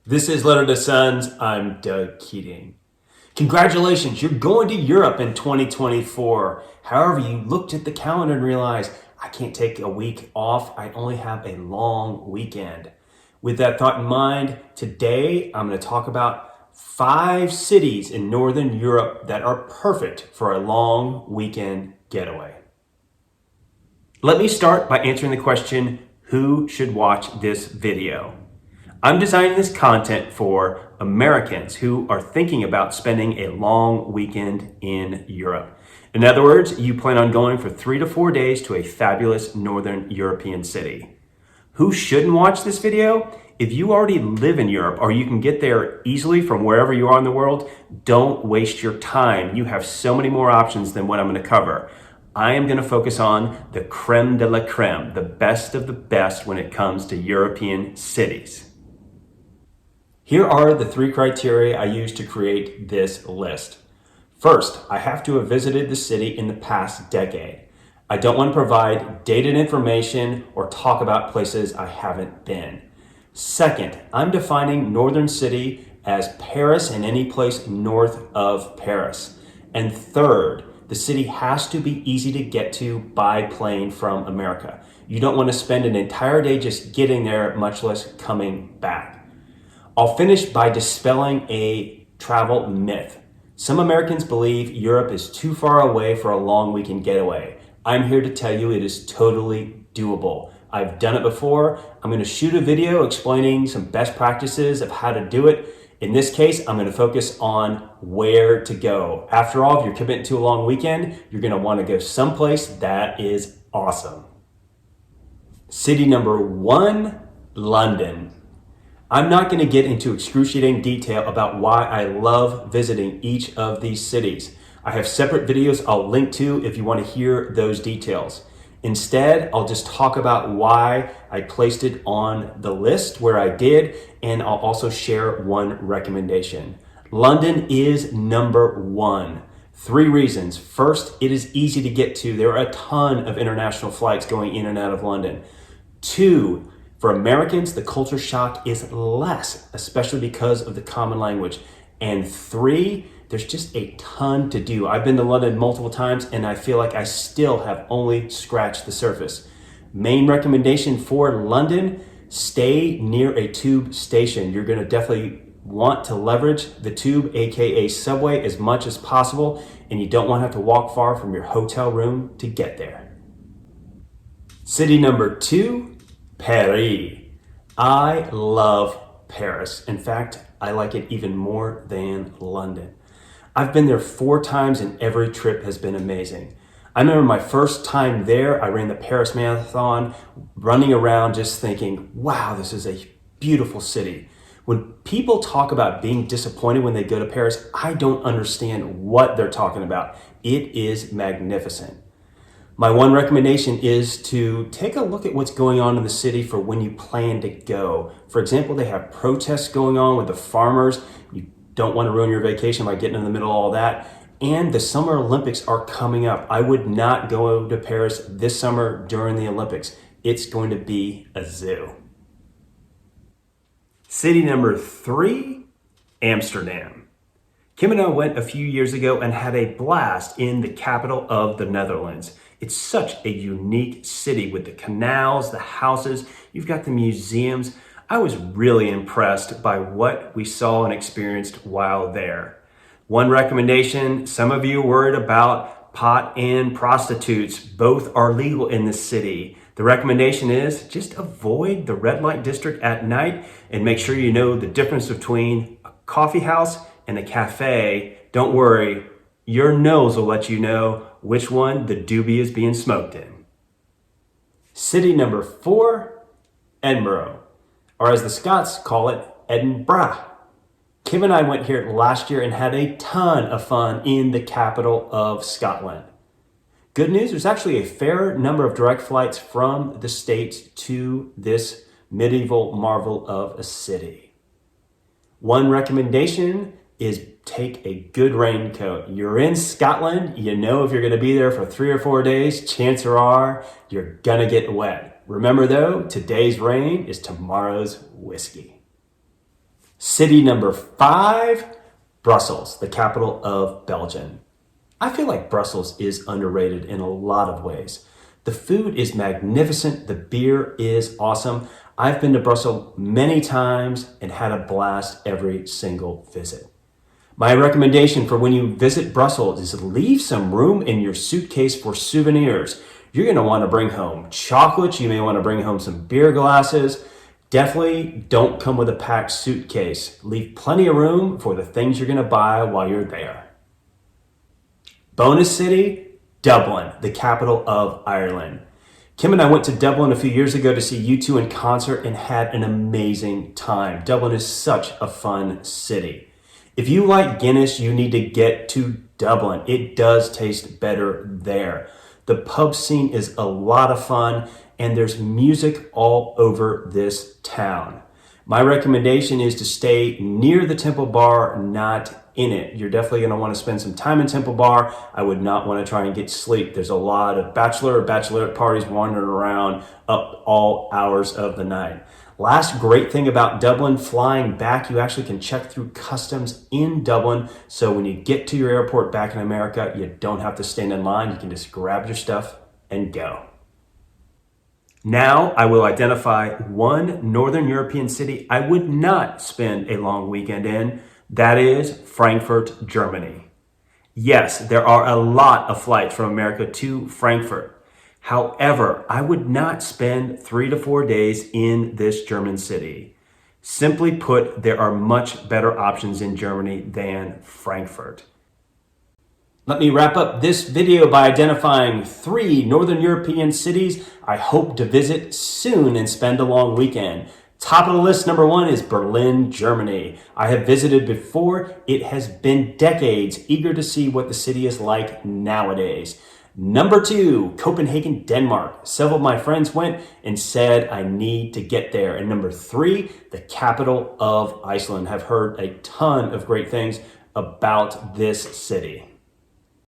This is Letter to Sons. I'm Doug Keating. Congratulations, you're going to Europe in 2024. However, you looked at the calendar and realized, I can't take a week off. I only have a long weekend. With that thought in mind, today I'm going to talk about 5 cities in Northern Europe that are perfect for a long weekend getaway. Let me start by answering the question, who should watch this video? I'm designing this content for Americans who are thinking about spending a long weekend in Europe. In other words, you plan on going for 3 to 4 days to a fabulous Northern European city. Who shouldn't watch this video? If you already live in Europe or you can get there easily from wherever you are in the world, don't waste your time. You have so many more options than what I'm going to cover. I am going to focus on the creme de la creme, the best of the best when it comes to European cities. Here are the 3 criteria I used to create this list. First, I have to have visited the city in the past decade. I don't want to provide dated information or talk about places I haven't been. Second, I'm defining northern city as Paris and any place north of Paris. And third, the city has to be easy to get to by plane from America. You don't want to spend an entire day just getting there, much less coming back. I'll finish by dispelling a travel myth. Some Americans believe Europe is too far away for a long weekend getaway. I'm here to tell you it is totally doable. I've done it before. I'm going to shoot a video explaining some best practices of how to do it. In this case, I'm going to focus on where to go. After all, if you're committing to a long weekend, you're going to want to go someplace that is awesome. City number 1, London. I'm not going to get into excruciating detail about why I love visiting each of these cities. I have separate videos I'll link to if you want to hear those details. Instead, I'll just talk about why I placed it on the list where I did, and I'll also share one recommendation. London is number 1. 3 reasons. First, it is easy to get to. There are a ton of international flights going in and out of London. 2, for Americans, the culture shock is less, especially because of the common language. And 3, there's just a ton to do. I've been to London multiple times and I feel like I still have only scratched the surface. Main recommendation for London, stay near a tube station. You're going to definitely want to leverage the tube, aka subway, as much as possible, and you don't want to have to walk far from your hotel room to get there. City number 2, Paris. I love Paris. In fact, I like it even more than London. I've been there 4 times and every trip has been amazing. I remember my first time there, I ran the Paris Marathon, running around just thinking, wow, this is a beautiful city. When people talk about being disappointed when they go to Paris, I don't understand what they're talking about. It is magnificent. My one recommendation is to take a look at what's going on in the city for when you plan to go. For example, they have protests going on with the farmers. You don't want to ruin your vacation by getting in the middle of all that. And the Summer Olympics are coming up. I would not go to Paris this summer during the Olympics. It's going to be a zoo. City number 3, Amsterdam. Kim and I went a few years ago and had a blast in the capital of the Netherlands. It's such a unique city with the canals, the houses, you've got the museums. I was really impressed by what we saw and experienced while there. One recommendation, some of you are worried about pot and prostitutes. Both are legal in the city. The recommendation is just avoid the red light district at night and make sure you know the difference between a coffee house and a cafe. Don't worry, your nose will let you know which one the doobie is being smoked in. City number 4, Edinburgh, or as the Scots call it, Edinburgh. Kim and I went here last year and had a ton of fun in the capital of Scotland. Good news, there's actually a fair number of direct flights from the States to this medieval marvel of a city. One recommendation is take a good raincoat. You're in Scotland, you know if you're going to be there for 3 or 4 days, chances are you're going to get wet. Remember though, today's rain is tomorrow's whiskey. City number 5, Brussels, the capital of Belgium. I feel like Brussels is underrated in a lot of ways. The food is magnificent. The beer is awesome. I've been to Brussels many times and had a blast every single visit. My recommendation for when you visit Brussels is leave some room in your suitcase for souvenirs. You're going to want to bring home chocolates. You may want to bring home some beer glasses. Definitely don't come with a packed suitcase. Leave plenty of room for the things you're going to buy while you're there. Bonus city, Dublin, the capital of Ireland. Kim and I went to Dublin a few years ago to see U2 in concert and had an amazing time. Dublin is such a fun city. If you like Guinness, you need to get to Dublin. It does taste better there. The pub scene is a lot of fun, and there's music all over this town. My recommendation is to stay near the Temple Bar, not in it. You're definitely going to want to spend some time in Temple Bar. I would not want to try and get sleep. There's a lot of bachelor or bachelorette parties wandering around up all hours of the night. Last great thing about Dublin, flying back, you actually can check through customs in Dublin. So when you get to your airport back in America, you don't have to stand in line. You can just grab your stuff and go. Now I will identify one Northern European city I would not spend a long weekend in. That is Frankfurt, Germany. Yes, there are a lot of flights from America to Frankfurt. However, I would not spend 3 to 4 days in this German city. Simply put, there are much better options in Germany than Frankfurt. Let me wrap up this video by identifying 3 Northern European cities I hope to visit soon and spend a long weekend. Top of the list, number 1 is Berlin, Germany. I have visited before. It has been decades. Eager to see what the city is like nowadays. Number 2, Copenhagen, Denmark. Several of my friends went and said I need to get there. And number 3, the capital of Iceland. Have heard a ton of great things about this city.